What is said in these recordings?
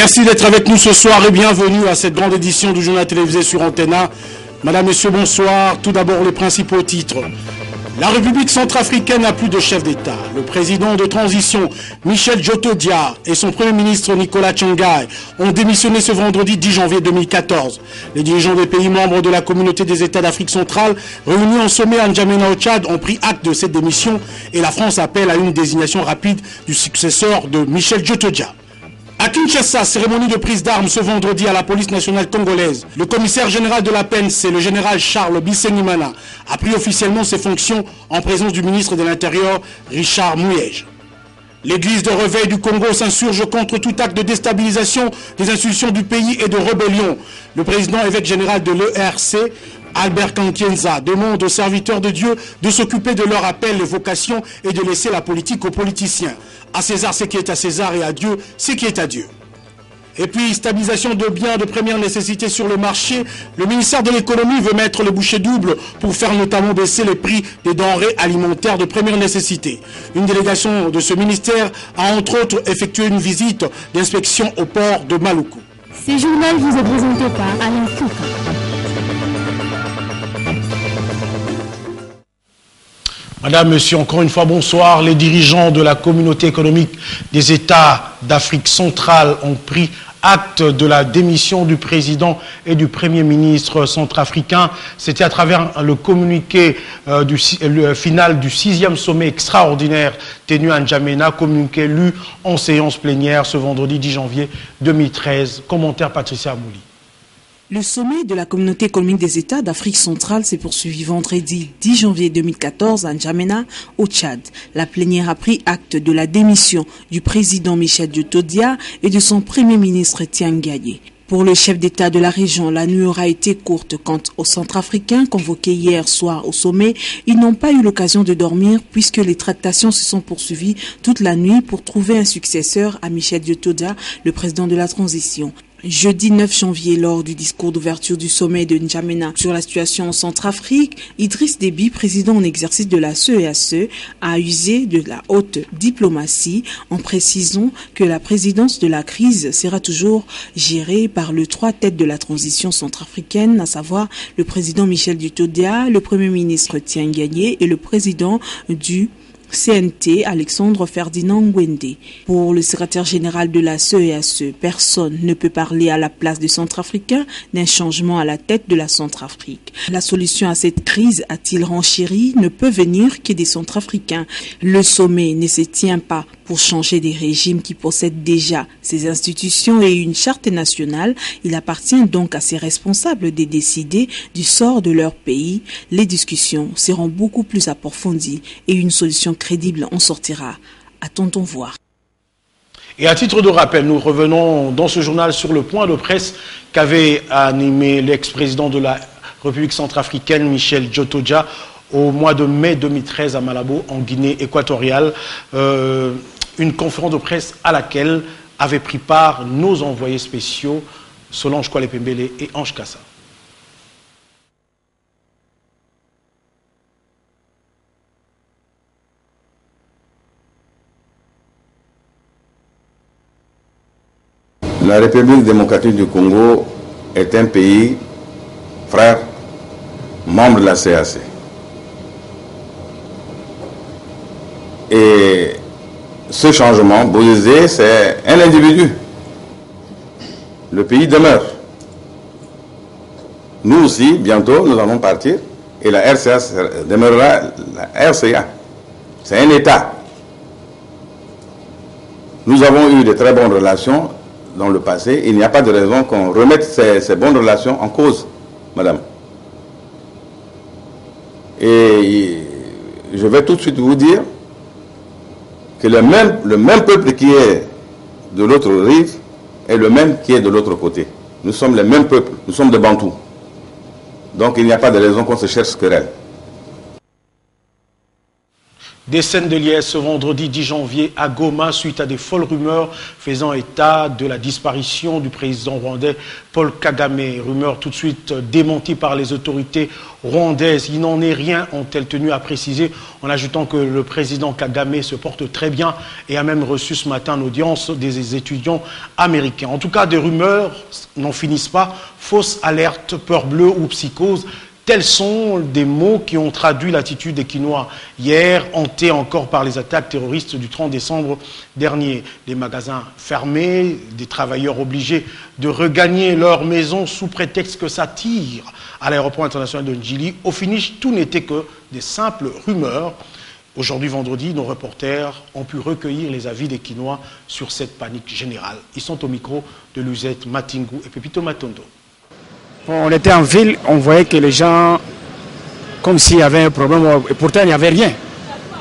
Merci d'être avec nous ce soir et bienvenue à cette grande édition du journal télévisé sur Antena. Madame, Messieurs, bonsoir. Tout d'abord, les principaux titres. La République centrafricaine n'a plus de chef d'État. Le président de transition, Michel Djotodia, et son premier ministre, Nicolas Tchangaï, ont démissionné ce vendredi 10 janvier 2014. Les dirigeants des pays membres de la communauté des États d'Afrique centrale, réunis en sommet à N'Djamena au Tchad, ont pris acte de cette démission et la France appelle à une désignation rapide du successeur de Michel Djotodia. À Kinshasa, cérémonie de prise d'armes ce vendredi à la police nationale congolaise. Le commissaire général de la PNC, le général Charles Bisengimana, a pris officiellement ses fonctions en présence du ministre de l'Intérieur, Richard Mouyège. L'église de réveil du Congo s'insurge contre tout acte de déstabilisation des institutions du pays et de rébellion. Le président évêque général de l'ERC, Albert Kankienza, demande aux serviteurs de Dieu de s'occuper de leur appel, les vocations et de laisser la politique aux politiciens. À César ce qui est à César et à Dieu ce qui est à Dieu. Et puis, stabilisation de biens de première nécessité sur le marché. Le ministère de l'économie veut mettre le bouchée double pour faire notamment baisser les prix des denrées alimentaires de première nécessité. Une délégation de ce ministère a entre autres effectué une visite d'inspection au port de Maluku. Ce journal vous est présenté par Alain Foucault. Madame, Monsieur, encore une fois, bonsoir. Les dirigeants de la communauté économique des États d'Afrique centrale ont pris acte de la démission du président et du premier ministre centrafricain. C'était à travers le communiqué final du 6e sommet extraordinaire tenu à N'Djamena, communiqué lu en séance plénière ce vendredi 10 janvier 2013. Commentaire Patricia Mouli. Le sommet de la communauté économique des États d'Afrique centrale s'est poursuivi vendredi 10 janvier 2014 à N'Djamena, au Tchad. La plénière a pris acte de la démission du président Michel Djotodia et de son premier ministre Tchangaï. Pour le chef d'État de la région, la nuit aura été courte. Quant aux Centrafricains convoqués hier soir au sommet, ils n'ont pas eu l'occasion de dormir puisque les tractations se sont poursuivies toute la nuit pour trouver un successeur à Michel Djotodia, le président de la transition. Jeudi 9 janvier, lors du discours d'ouverture du sommet de N'Djamena sur la situation en Centrafrique, Idriss Déby, président en exercice de la CEAC, a usé de la haute diplomatie en précisant que la présidence de la crise sera toujours gérée par les trois têtes de la transition centrafricaine, à savoir le président Michel Djotodia, le premier ministre Tchangaï et le président du CNT, Alexandre Ferdinand Ngwende. Pour le secrétaire général de la CEAC, personne ne peut parler à la place des Centrafricains d'un changement à la tête de la Centrafrique. La solution à cette crise, a-t-il renchéri, ne peut venir que des Centrafricains. Le sommet ne se tient pas pour changer des régimes qui possèdent déjà ces institutions et une charte nationale. Il appartient donc à ces responsables de décider du sort de leur pays. Les discussions seront beaucoup plus approfondies et une solution crédible en sortira. Attendons voir. Et à titre de rappel, nous revenons dans ce journal sur le point de presse qu'avait animé l'ex-président de la République centrafricaine, Michel Djotodia, au mois de mai 2013 à Malabo, en Guinée équatoriale. Une conférence de presse à laquelle avaient pris part nos envoyés spéciaux, Solange Kwale-Pembele et Ange Kassa. La République démocratique du Congo est un pays frère, membre de la CEAC. Et ce changement, Bozizé, c'est un individu. Le pays demeure. Nous aussi, bientôt, nous allons partir et la RCA demeurera la RCA. C'est un État. Nous avons eu de très bonnes relations dans le passé. Il n'y a pas de raison qu'on remette ces bonnes relations en cause, madame. Et je vais tout de suite vous dire que le même peuple qui est de l'autre rive est le même qui est de l'autre côté. Nous sommes les mêmes peuples, nous sommes des Bantous. Donc il n'y a pas de raison qu'on se cherche querelle. Des scènes de liesse ce vendredi 10 janvier à Goma suite à des folles rumeurs faisant état de la disparition du président rwandais Paul Kagame. Rumeurs tout de suite démenties par les autorités rwandaises. Il n'en est rien, ont-elles tenu à préciser, en ajoutant que le président Kagame se porte très bien et a même reçu ce matin l'audience des étudiants américains. En tout cas, des rumeurs n'en finissent pas. Fausse alerte, peur bleue ou psychose. Tels sont des mots qui ont traduit l'attitude des Kinois hier, hantés encore par les attaques terroristes du 30 décembre dernier. Des magasins fermés, des travailleurs obligés de regagner leur maison sous prétexte que ça tire à l'aéroport international de Njili. Au finish, tout n'était que des simples rumeurs. Aujourd'hui, vendredi, nos reporters ont pu recueillir les avis des Kinois sur cette panique générale. Ils sont au micro de Luzette Matingu et Pepito Matondo. On était en ville, on voyait que les gens, comme s'il y avait un problème, et pourtant il n'y avait rien.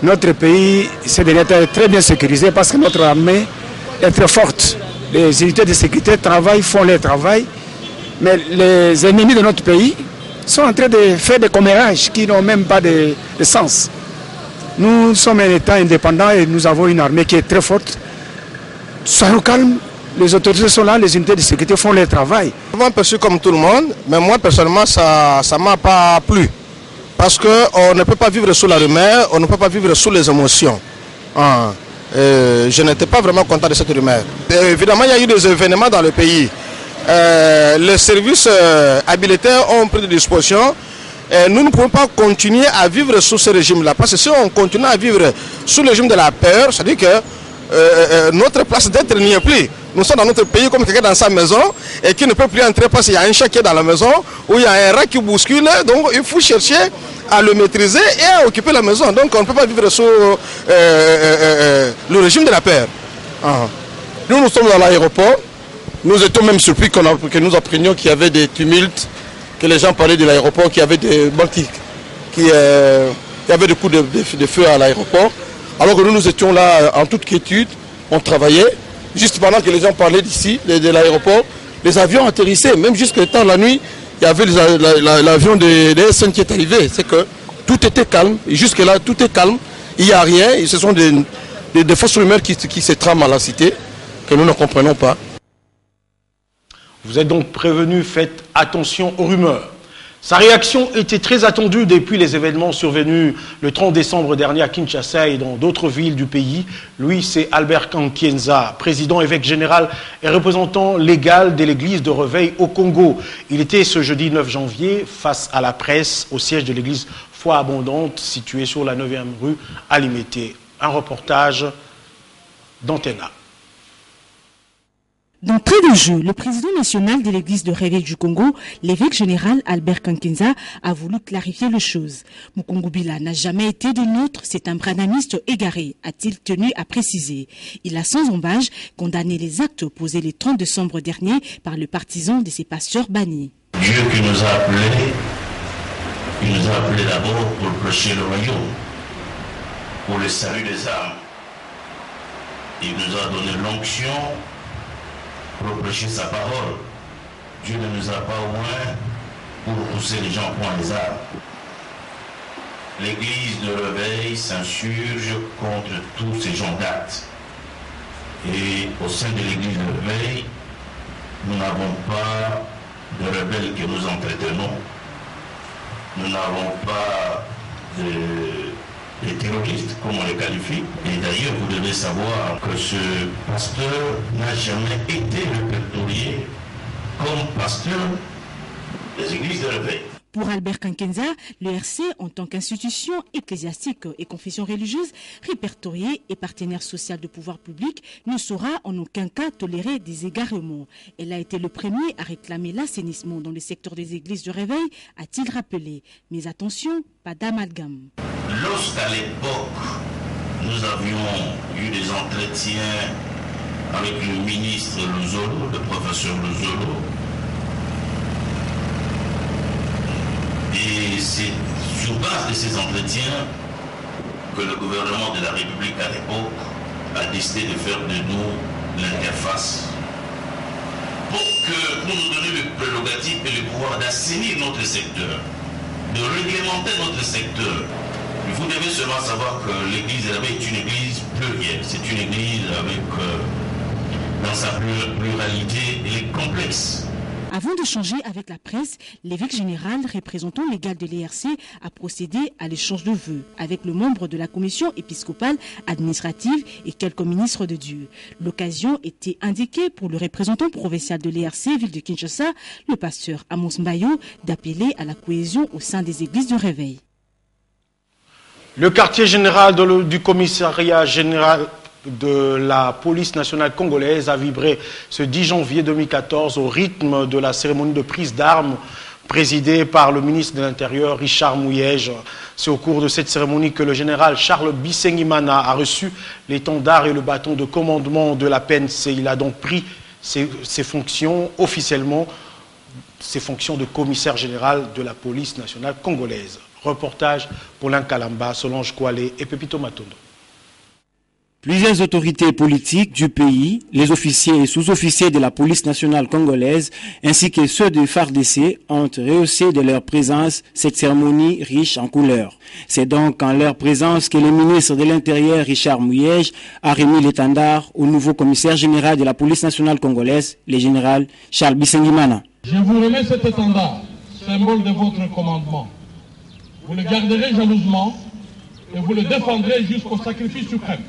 Notre pays s'est très bien sécurisé parce que notre armée est très forte. Les unités de sécurité font leur travail, mais les ennemis de notre pays sont en train de faire des commérages qui n'ont même pas de sens. Nous sommes un État indépendant et nous avons une armée qui est très forte. Soyons calmes. Les autorités sont là, les unités de sécurité font leur travail. Souvent perçu comme tout le monde, mais moi personnellement ça ne m'a pas plu. Parce qu'on ne peut pas vivre sous la rumeur, on ne peut pas vivre sous les émotions. Je n'étais pas vraiment content de cette rumeur. Évidemment, il y a eu des événements dans le pays. Les services habilités ont pris des dispositions. Nous ne pouvons pas continuer à vivre sous ce régime-là. Parce que si on continue à vivre sous le régime de la peur, c'est-à-dire que notre place d'être n'y est plus. Nous sommes dans notre pays comme quelqu'un dans sa maison et qui ne peut plus entrer parce qu'il y a un chat qui est dans la maison ou il y a un rat qui bouscule. Donc il faut chercher à le maîtriser et à occuper la maison. Donc on ne peut pas vivre sous le régime de la peur. Nous sommes dans l'aéroport. Nous étions même surpris que nous apprenions qu'il y avait des tumultes, que les gens parlaient de l'aéroport, qu'il y avait des banquiers, qu'il y avait des coups de feu à l'aéroport. Alors que nous étions là en toute quiétude, on travaillait. Juste pendant que les gens parlaient d'ici, de l'aéroport, les avions atterrissaient. Même jusqu'à temps la nuit, il y avait l'avion de SN qui est arrivé. C'est que tout était calme. Et jusque là, tout est calme. Il n'y a rien. Et ce sont des fausses rumeurs qui se trament à la cité, que nous ne comprenons pas. Vous êtes donc prévenus, faites attention aux rumeurs. Sa réaction était très attendue depuis les événements survenus le 30 décembre dernier à Kinshasa et dans d'autres villes du pays. Lui, c'est Albert Kankienza, président, évêque général et représentant légal de l'église de Réveil au Congo. Il était ce jeudi 9 janvier face à la presse au siège de l'église Foi Abondante située sur la 9e rue à Limité. Un reportage d'Antena. D'entrée de jeu, le président national de l'église de Réveil du Congo, l'évêque général Albert Kankienza, a voulu clarifier les choses. Mukungu Bila n'a jamais été de nôtre, c'est un branamiste égaré, a-t-il tenu à préciser. Il a sans embâche condamné les actes posés le 30 décembre dernier par le partisan de ses pasteurs bannis. Dieu qui nous a appelés, d'abord pour prêcher le royaume, pour le salut des âmes. Il nous a donné l'onction pour prêcher sa parole. Dieu ne nous a pas au moins pour pousser les gens au point des armes. L'église de Réveil s'insurge contre tous ces gens d'actes. Et au sein de l'église de Réveil, nous n'avons pas de rebelles que nous entretenons. Nous n'avons pas de terroristes, comme on les qualifie. Et d'ailleurs, vous devez savoir que ce pasteur n'a jamais été répertorié comme pasteur des églises de Réveil. Pour Albert Kankienza, le RC, en tant qu'institution ecclésiastique et confession religieuse, répertoriée et partenaire social de pouvoir public, ne saura en aucun cas tolérer des égarements. Elle a été le premier à réclamer l'assainissement dans le secteur des églises de Réveil, a-t-il rappelé. Mais attention, pas d'amalgame. Lorsqu'à l'époque, nous avions eu des entretiens avec le ministre Luzolo, le professeur Luzolo, et c'est sur base de ces entretiens que le gouvernement de la République à l'époque a décidé de faire de nous l'interface pour nous donner le prérogative et le pouvoir d'assainir notre secteur, de réglementer notre secteur. Vous devez seulement savoir que l'église est une église plurielle. C'est une église avec, dans sa pluralité, elle est complexe. Avant d'échanger avec la presse, l'évêque général représentant légal de l'ERC a procédé à l'échange de vœux avec le membre de la commission épiscopale administrative et quelques ministres de Dieu. L'occasion était indiquée pour le représentant provincial de l'ERC, ville de Kinshasa, le pasteur Amos Mbayo, d'appeler à la cohésion au sein des églises de réveil. Le quartier général du commissariat général de la police nationale congolaise a vibré ce 10 janvier 2014 au rythme de la cérémonie de prise d'armes présidée par le ministre de l'Intérieur Richard Mouyège. C'est au cours de cette cérémonie que le général Charles Bisengimana a reçu l'étendard et le bâton de commandement de la PNC. Il a donc pris ses fonctions officiellement, ses fonctions de commissaire général de la police nationale congolaise. Reportage pour l'Inkalamba, Solange Koualé et Pepito Matondo. Plusieurs autorités politiques du pays, les officiers et sous-officiers de la police nationale congolaise, ainsi que ceux de FARDC, ont rehaussé de leur présence cette cérémonie riche en couleurs. C'est donc en leur présence que le ministre de l'Intérieur, Richard Mouyège, a remis l'étendard au nouveau commissaire général de la police nationale congolaise, le général Charles Bisengimana. Je vous remets cet étendard, symbole de votre commandement. Vous le garderez jalousement et vous le défendrez jusqu'au sacrifice suprême.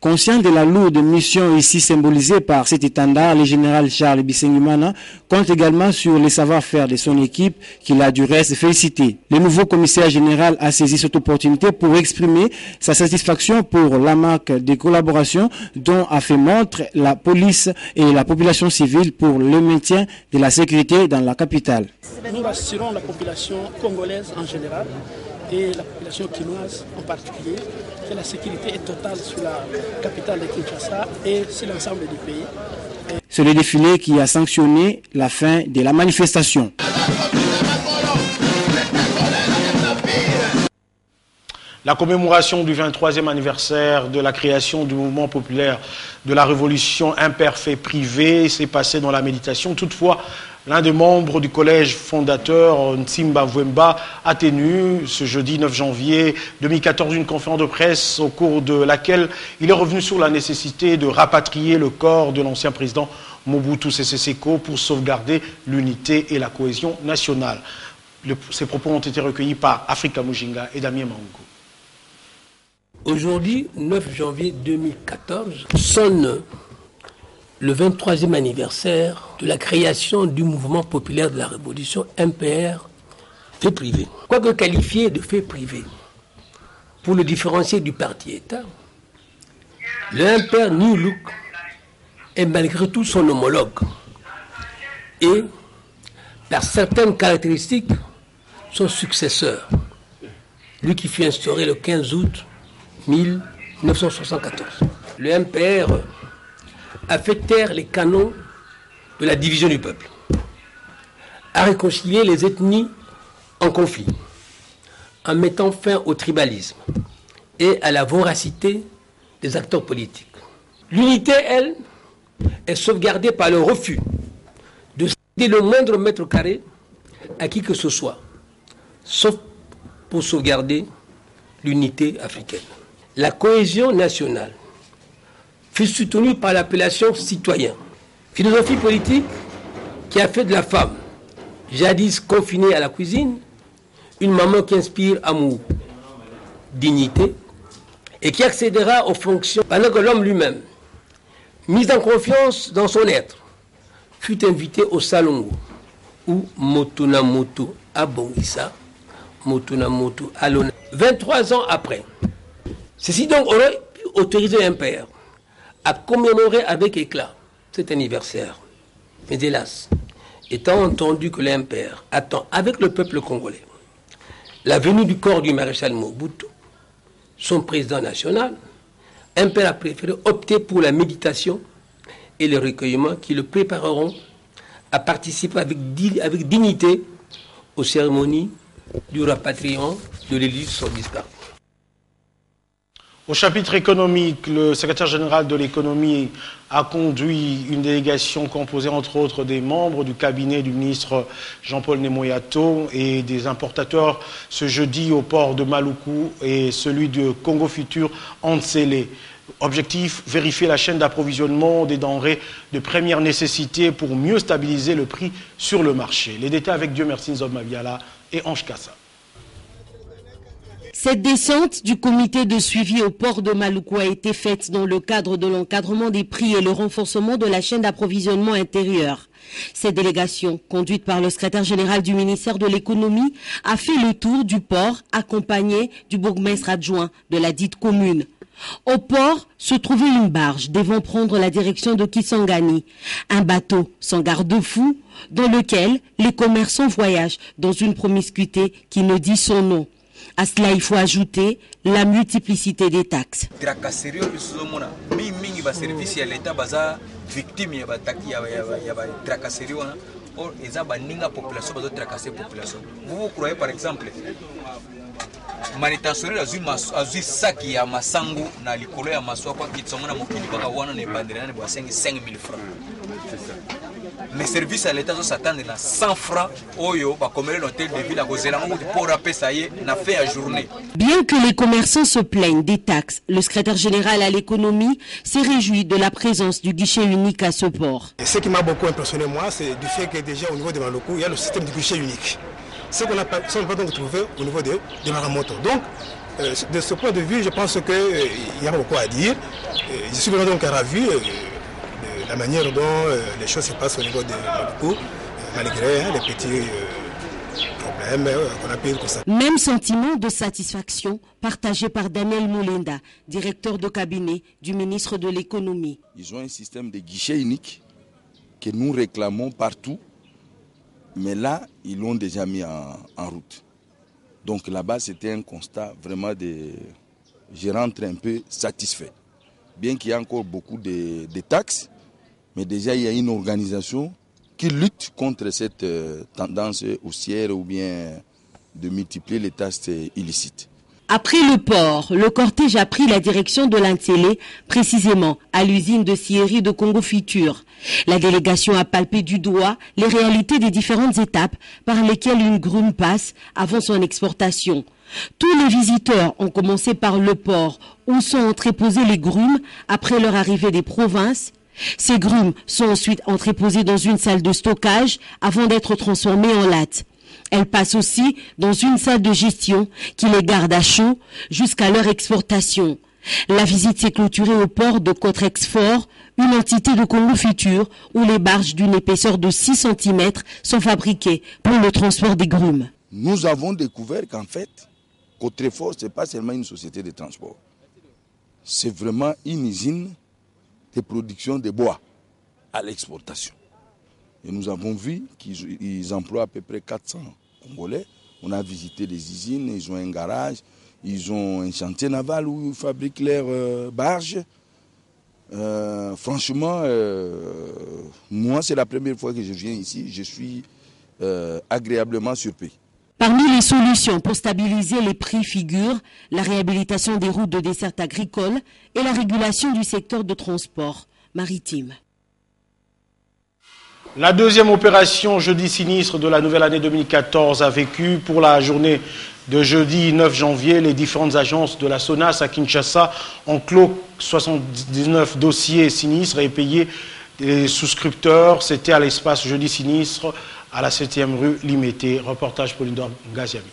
Conscient de la lourde mission ici symbolisée par cet étendard, le général Charles Bisengimana compte également sur les savoir-faire de son équipe qu'il a du reste félicité. Le nouveau commissaire général a saisi cette opportunité pour exprimer sa satisfaction pour la marque de collaboration dont a fait montre la police et la population civile pour le maintien de la sécurité dans la capitale. Nous rassurons la population congolaise en général et la population quinoise en particulier, que la sécurité est totale sur la capitale de Kinshasa et sur l'ensemble du pays. C'est le défilé qui a sanctionné la fin de la manifestation. La commémoration du 23e anniversaire de la création du mouvement populaire de la révolution imperfait privé s'est passée dans la méditation. Toutefois, l'un des membres du collège fondateur, Nsimba Vwemba, a tenu ce jeudi 9 janvier 2014 une conférence de presse au cours de laquelle il est revenu sur la nécessité de rapatrier le corps de l'ancien président Mobutu Sese Seko pour sauvegarder l'unité et la cohésion nationale. Ces propos ont été recueillis par Afrika Mujinga et Damien Maungo. Aujourd'hui, 9 janvier 2014, sonne le 23e anniversaire de la création du mouvement populaire de la révolution MPR fait privé. Quoique qualifié de fait privé, pour le différencier du parti-État, le MPR New Look est malgré tout son homologue et, par certaines caractéristiques, son successeur, lui qui fut instauré le 15 août 1974. Le MPR a fait taire les canons de la division du peuple, a réconcilié les ethnies en conflit, en mettant fin au tribalisme et à la voracité des acteurs politiques. L'unité, elle, est sauvegardée par le refus de céder le moindre mètre carré à qui que ce soit, sauf pour sauvegarder l'unité africaine. La cohésion nationale fut soutenue par l'appellation citoyen, philosophie politique qui a fait de la femme, jadis confinée à la cuisine, une maman qui inspire amour, dignité, et qui accédera aux fonctions pendant que l'homme lui-même, mis en confiance dans son être, fut invité au salon où Motunamotu Abongisa, Motunamotu Alona. 23 ans après, ceci donc aurait pu autoriser un père à commémorer avec éclat cet anniversaire. Mais hélas, étant entendu que l'Impère attend avec le peuple congolais la venue du corps du maréchal Mobutu, son président national, Impère a préféré opter pour la méditation et le recueillement qui le prépareront à participer avec dignité aux cérémonies du rapatriement de l'église son disparu. Au chapitre économique, le secrétaire général de l'économie a conduit une délégation composée entre autres des membres du cabinet du ministre Jean-Paul Nemoyato et des importateurs ce jeudi au port de Maluku et celui de Congo Futur Antsele. Objectif, vérifier la chaîne d'approvisionnement des denrées de première nécessité pour mieux stabiliser le prix sur le marché. Les détails avec Dieu merci Nzob Mabiala et Ange Kassa. Cette descente du comité de suivi au port de Maluku a été faite dans le cadre de l'encadrement des prix et le renforcement de la chaîne d'approvisionnement intérieure. Cette délégation, conduite par le secrétaire général du ministère de l'économie, a fait le tour du port accompagné du bourgmestre adjoint de la dite commune. Au port se trouvait une barge devant prendre la direction de Kisangani, un bateau sans garde-fou dans lequel les commerçants voyagent dans une promiscuité qui ne dit son nom. À cela, il faut ajouter la multiplicité des taxes. Or, ils ont baninga population, ils ont tracassé population. Vous croyez par exemple, manutentionnaire a vu sac ya masangu na likolo ya maswa kwa kitsongona mokili baka wana ne bandera ne boasengi 5 000 francs. Les services à l'État s'attendent à 100 francs. Oyo ba komele l'hôtel de ville à Gozelango pour rappeler ça y est, n'a fait à journée. Bien que les commerçants se plaignent des taxes, le secrétaire général à l'économie s'est réjoui de la présence du guichet unique à ce port. Et ce qui m'a beaucoup impressionné moi, c'est du fait que déjà au niveau de Maluku, il y a le système du guichet unique. Ce qu'on n'a pas trouvé au niveau de Maramoto. Donc, de ce point de vue, je pense qu'il y a beaucoup à dire. Je suis vraiment donc ravi de la manière dont les choses se passent au niveau de Maluku, malgré les petits problèmes qu'on a pu constater. Même sentiment de satisfaction partagé par Daniel Moulenda, directeur de cabinet du ministre de l'économie. Ils ont un système de guichet unique que nous réclamons partout. Mais là, ils l'ont déjà mis en route. Donc là-bas, c'était un constat vraiment je rentre un peu satisfait. Bien qu'il y ait encore beaucoup de taxes, mais déjà il y a une organisation qui lutte contre cette tendance haussière ou bien de multiplier les taxes illicites. Après le port, le cortège a pris la direction de l'Antsele, précisément à l'usine de scierie de Congo Futur. La délégation a palpé du doigt les réalités des différentes étapes par lesquelles une grume passe avant son exportation. Tous les visiteurs ont commencé par le port où sont entreposées les grumes après leur arrivée des provinces. Ces grumes sont ensuite entreposées dans une salle de stockage avant d'être transformées en lattes. Elles passent aussi dans une salle de gestion qui les garde à chaud jusqu'à leur exportation. La visite s'est clôturée au port de Cotrexfort, une entité de Congo Futur où les barges d'une épaisseur de 6 cm sont fabriquées pour le transport des grumes. Nous avons découvert qu'en fait, Cotrexfort, ce n'est pas seulement une société de transport. C'est vraiment une usine de production de bois à l'exportation. Et nous avons vu qu'ils emploient à peu près 400 Congolais. On a visité les usines, ils ont un garage, ils ont un chantier naval où ils fabriquent leurs barges. Franchement, moi c'est la première fois que je viens ici, je suis agréablement surpris. Parmi les solutions pour stabiliser les prix figurent la réhabilitation des routes de desserte agricole et la régulation du secteur de transport maritime. La deuxième opération jeudi sinistre de la nouvelle année 2014 a vécu pour la journée de jeudi 9 janvier. Les différentes agences de la SONAS à Kinshasa ont clos 79 dossiers sinistres et payé des souscripteurs. C'était à l'espace jeudi sinistre à la 7e rue Limété. Reportage Polydor Ngaziami.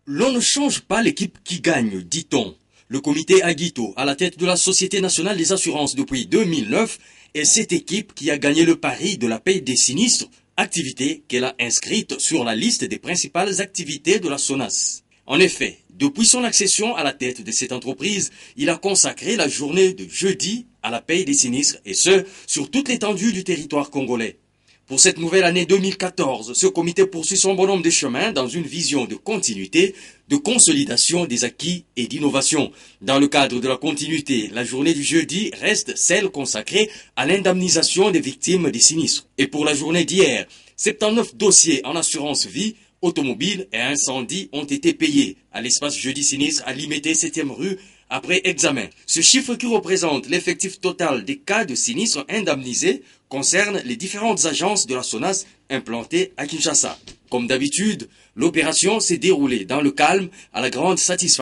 L'on ne change pas l'équipe qui gagne, dit-on. Le comité Aguito, à la tête de la Société nationale des assurances depuis 2009, est cette équipe qui a gagné le pari de la paie des sinistres, activité qu'elle a inscrite sur la liste des principales activités de la SONAS. En effet, depuis son accession à la tête de cette entreprise, il a consacré la journée de jeudi à la paie des sinistres, et ce, sur toute l'étendue du territoire congolais. Pour cette nouvelle année 2014, ce comité poursuit son bonhomme de chemin dans une vision de continuité, de consolidation des acquis et d'innovation. Dans le cadre de la continuité, la journée du jeudi reste celle consacrée à l'indemnisation des victimes des sinistres. Et pour la journée d'hier, 79 dossiers en assurance vie automobiles et incendies ont été payés à l'espace jeudi sinistre à Limité 7e rue après examen. Ce chiffre qui représente l'effectif total des cas de sinistres indemnisés concerne les différentes agences de la SONAS implantées à Kinshasa. Comme d'habitude, l'opération s'est déroulée dans le calme à la grande satisfaction